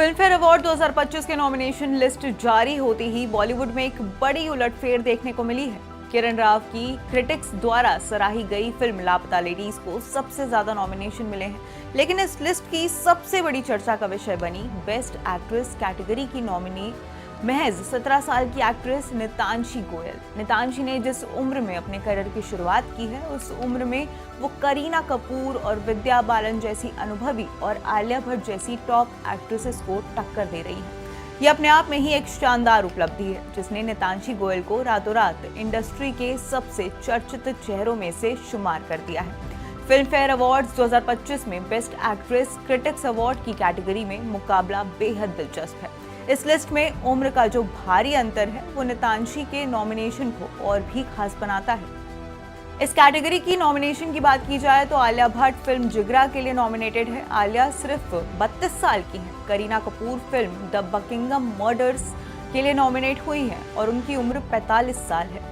Film fair award 2025 के nomination list जारी होते ही बॉलीवुड में एक बड़ी उलटफेर देखने को मिली है। किरण राव की क्रिटिक्स द्वारा सराही गई फिल्म लापता लेडीज को सबसे ज्यादा नॉमिनेशन मिले हैं, लेकिन इस लिस्ट की सबसे बड़ी चर्चा का विषय बनी बेस्ट एक्ट्रेस कैटेगरी की नॉमिनी महज 17 साल की एक्ट्रेस नितांशी गोयल। नितांशी ने जिस उम्र में अपने करियर की शुरुआत की है, उस उम्र में वो करीना कपूर और विद्या बालन जैसी अनुभवी और आलिया भट्ट जैसी टॉप एक्ट्रेसेस को टक्कर दे रही है। ये अपने आप में ही एक शानदार उपलब्धि है, जिसने नितांशी गोयल को रातों रात इंडस्ट्री के सबसे चर्चित चेहरों में से शुमार कर दिया है। फिल्म फेयर अवार्ड्स 2025 में बेस्ट एक्ट्रेस क्रिटिक्स अवार्ड की कैटेगरी में मुकाबला बेहद दिलचस्प है। इस लिस्ट में उम्र का जो भारी अंतर है, वो नितांशी के नॉमिनेशन को और भी खास बनाता है। इस कैटेगरी की नॉमिनेशन की बात की जाए तो आलिया भट्ट फिल्म जिगरा के लिए नॉमिनेटेड है। आलिया सिर्फ 32 साल की है। Kareena Kapoor film the Buckingham murders के लिए नॉमिनेट हुई है और उनकी उम्र 45 साल है।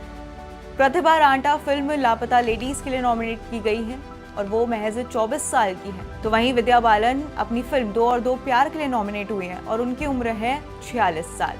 प्रतिभा रांटा फिल्म लापता लेडीज के लिए नॉमिनेट की गई है और वो महज 24 साल की है। तो वहीं विद्या बालन अपनी फिल्म 2 और 2 प्यार के लिए नॉमिनेट हुई हैं और उनकी उम्र है 46 साल।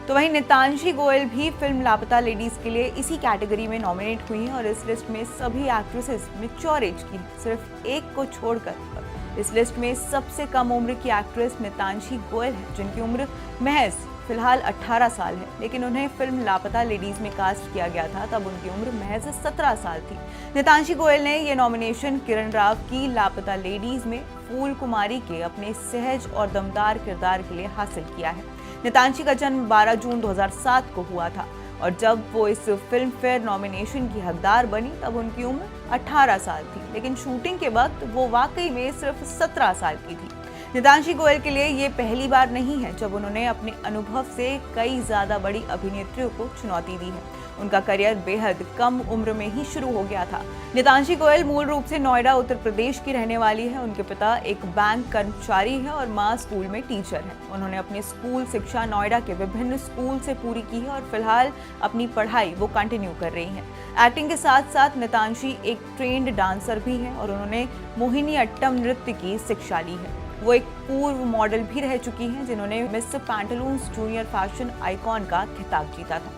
तो वहीं नितांशी गोयल भी फिल्म लापता लेडीज के लिए इसी कैटेगरी में नॉमिनेट हुई हैं और इस लिस्ट में सभी एक्ट्रेसेस मैच्योर एज की हैं, सिर्फ एक को छोड़कर। इस लिस्ट में सबसे कम उम्र की एक्ट्रेस नितांशी गोयल है, जिनकी उम्र महज फिलहाल 18 साल है, लेकिन उन्हें फिल्म लापता लेडीज में कास्ट किया गया था तब उनकी उम्र महज 17 साल थी। नितांशी गोयल ने ये नॉमिनेशन किरण राव की लापता लेडीज में फूल कुमारी के अपने सहज और दमदार किरदार के लिए हासिल किया है। नितांशी का जन्म 12 जून 2007 को हुआ था और जब वो इस फिल्म फेयर नॉमिनेशन की हकदार बनी तब उनकी उम्र 18 साल थी, लेकिन शूटिंग के वक्त वो वाकई में सिर्फ 17 साल की थी। नितांशी गोयल के लिए ये पहली बार नहीं है जब उन्होंने अपने अनुभव से कई ज्यादा बड़ी अभिनेत्रियों को चुनौती दी है। उनका करियर बेहद कम उम्र में ही शुरू हो गया था। नितांशी गोयल मूल रूप से नोएडा उत्तर प्रदेश की रहने वाली है। उनके पिता एक बैंक कर्मचारी है और माँ स्कूल में टीचर है। उन्होंने अपनी स्कूल शिक्षा नोएडा के विभिन्न स्कूल से पूरी की है और फिलहाल अपनी पढ़ाई वो कंटिन्यू कर रही हैं। एक्टिंग के साथ साथ नितांशी एक ट्रेंड डांसर भी है और उन्होंने मोहिनी अट्टम नृत्य की शिक्षा ली है। वो एक पूर्व मॉडल भी रह चुकी हैं, जिन्होंने miss Pantaloons junior fashion icon का खिताब जीता था।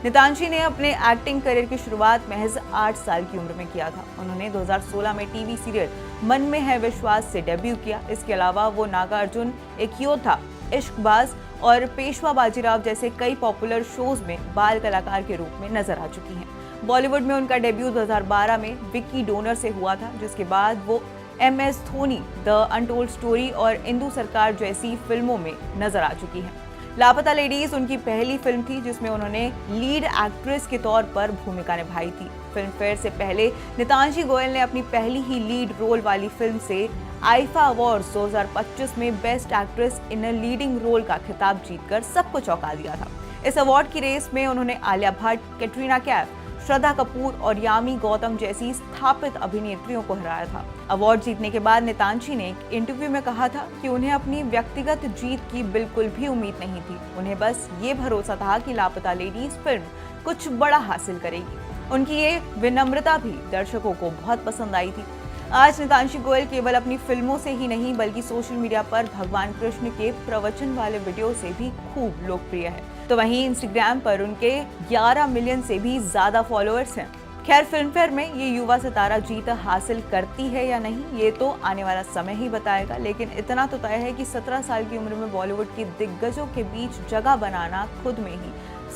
नितांशी ने अपने एक्टिंग करियर की शुरुआत महज 8 साल की उम्र में किया था। उन्होंने 2016 में टीवी सीरियल मन में है विश्वास से डेब्यू किया। इसके अलावा वो नागार्जुन, एक योद्धा, इश्कबाज और पेशवा बाजीराव जैसे कई पॉपुलर शोज में बाल कलाकार के रूप में नजर आ चुकी हैं। बॉलीवुड में उनका डेब्यू 2012 में विक्की डोनर से हुआ था, जिसके बाद वो MS Dhoni, the untold story और इंदु सरकार जैसी फिल्मों में नजर आ चुकी हैं। लापता लेडीज उनकी पहली फिल्म थी जिसमें उन्होंने लीड एक्ट्रेस के तौर पर भूमिका निभाई थी। फिल्म फेयर से पहले नितांशी गोयल ने अपनी पहली ही लीड रोल वाली फिल्म से आईफा अवार्ड्स 2025 में best actress in a leading role का खिताब जीतकर सबको चौंका दिया था। इस अवार्ड की रेस में उन्होंने आलिया भट्ट, कैटरीना कैफ, श्रद्धा कपूर और यामी गौतम जैसी स्थापित अभिनेत्रियों को हराया था। अवार्ड जीतने के बाद नितांशी ने एक इंटरव्यू में कहा था कि उन्हें अपनी व्यक्तिगत जीत की बिल्कुल भी उम्मीद नहीं थी। उन्हें बस ये भरोसा था कि लापता लेडीज फिल्म कुछ बड़ा हासिल करेगी। उनकी ये विनम्रता भी दर्शकों को बहुत पसंद आई थी। आज नितांशी गोयल केवल अपनी फिल्मों से ही नहीं बल्कि सोशल मीडिया पर भगवान कृष्ण के प्रवचन वाले वीडियो से भी खूब लोकप्रिय है। तो वहीं इंस्टाग्राम पर उनके 11 मिलियन से भी ज्यादा फॉलोअर्स हैं। खैर, फिल्म फेयर में ये युवा सितारा जीत हासिल करती है या नहीं, ये तो आने वाला समय ही बताएगा, लेकिन इतना तो तय है कि 17 साल की उम्र में बॉलीवुड की दिग्गजों के बीच जगह बनाना खुद में ही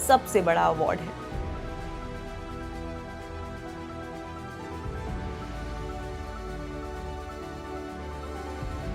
सबसे बड़ा अवार्ड है।